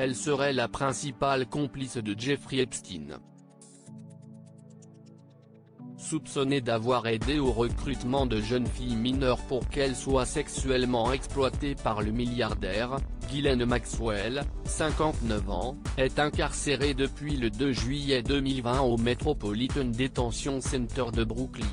elle serait la principale complice de Jeffrey Epstein. Soupçonnée d'avoir aidé au recrutement de jeunes filles mineures pour qu'elles soient sexuellement exploitées par le milliardaire, Ghislaine Maxwell, 59 ans, est incarcérée depuis le 2 juillet 2020 au Metropolitan Detention Center de Brooklyn.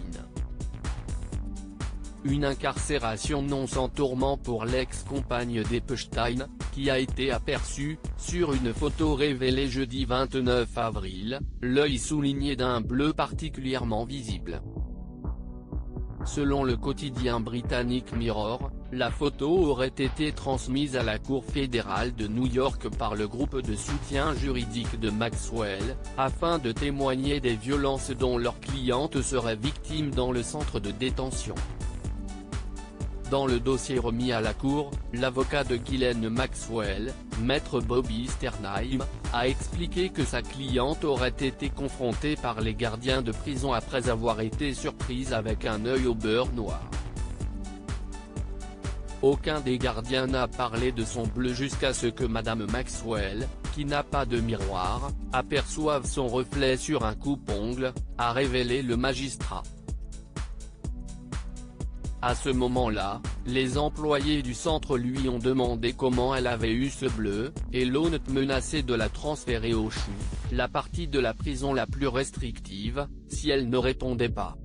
Une incarcération non sans tourment pour l'ex-compagne d'Epstein, qui a été aperçue, sur une photo révélée jeudi 29 avril, l'œil souligné d'un bleu particulièrement visible. Selon le quotidien britannique Mirror, la photo aurait été transmise à la Cour fédérale de New York par le groupe de soutien juridique de Maxwell, afin de témoigner des violences dont leur cliente serait victime dans le centre de détention. Dans le dossier remis à la Cour, l'avocat de Ghislaine Maxwell, maître Bobby Sternheim, a expliqué que sa cliente aurait été confrontée par les gardiens de prison après avoir été surprise avec un œil au beurre noir. Aucun des gardiens n'a parlé de son bleu jusqu'à ce que Madame Maxwell, qui n'a pas de miroir, aperçoive son reflet sur un coupe-ongles, a révélé le magistrat. À ce moment-là, les employés du centre lui ont demandé comment elle avait eu ce bleu, et l'on menaçait de la transférer au CHU, la partie de la prison la plus restrictive, si elle ne répondait pas.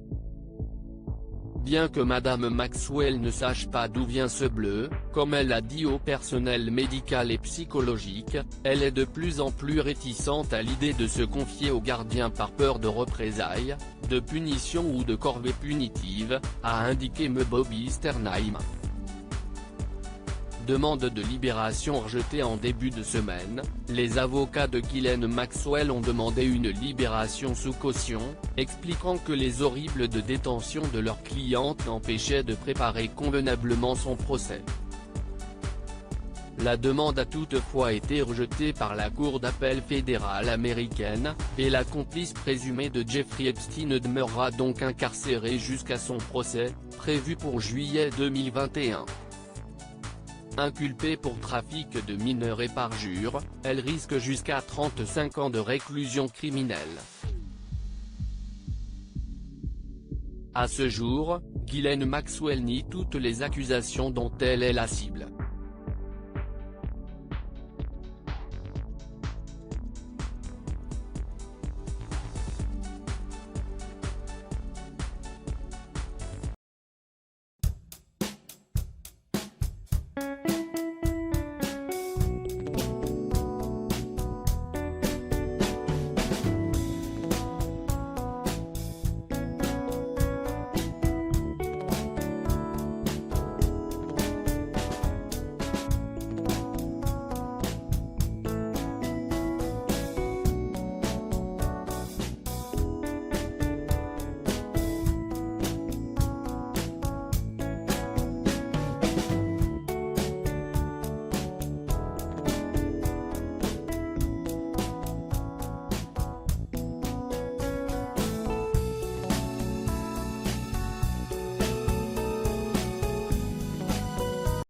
Bien que Madame Maxwell ne sache pas d'où vient ce bleu, comme elle a dit au personnel médical et psychologique, elle est de plus en plus réticente à l'idée de se confier aux gardiens par peur de représailles, de punition ou de corvée punitive, a indiqué Bobby Sternheim. Demande de libération rejetée en début de semaine, les avocats de Ghislaine Maxwell ont demandé une libération sous caution, expliquant que les horribles de détention de leur cliente l'empêchaient de préparer convenablement son procès. La demande a toutefois été rejetée par la Cour d'appel fédérale américaine, et la complice présumée de Jeffrey Epstein demeurera donc incarcérée jusqu'à son procès, prévu pour juillet 2021. Inculpée pour trafic de mineurs et parjure, elle risque jusqu'à 35 ans de réclusion criminelle. À ce jour, Ghislaine Maxwell nie toutes les accusations dont elle est la cible.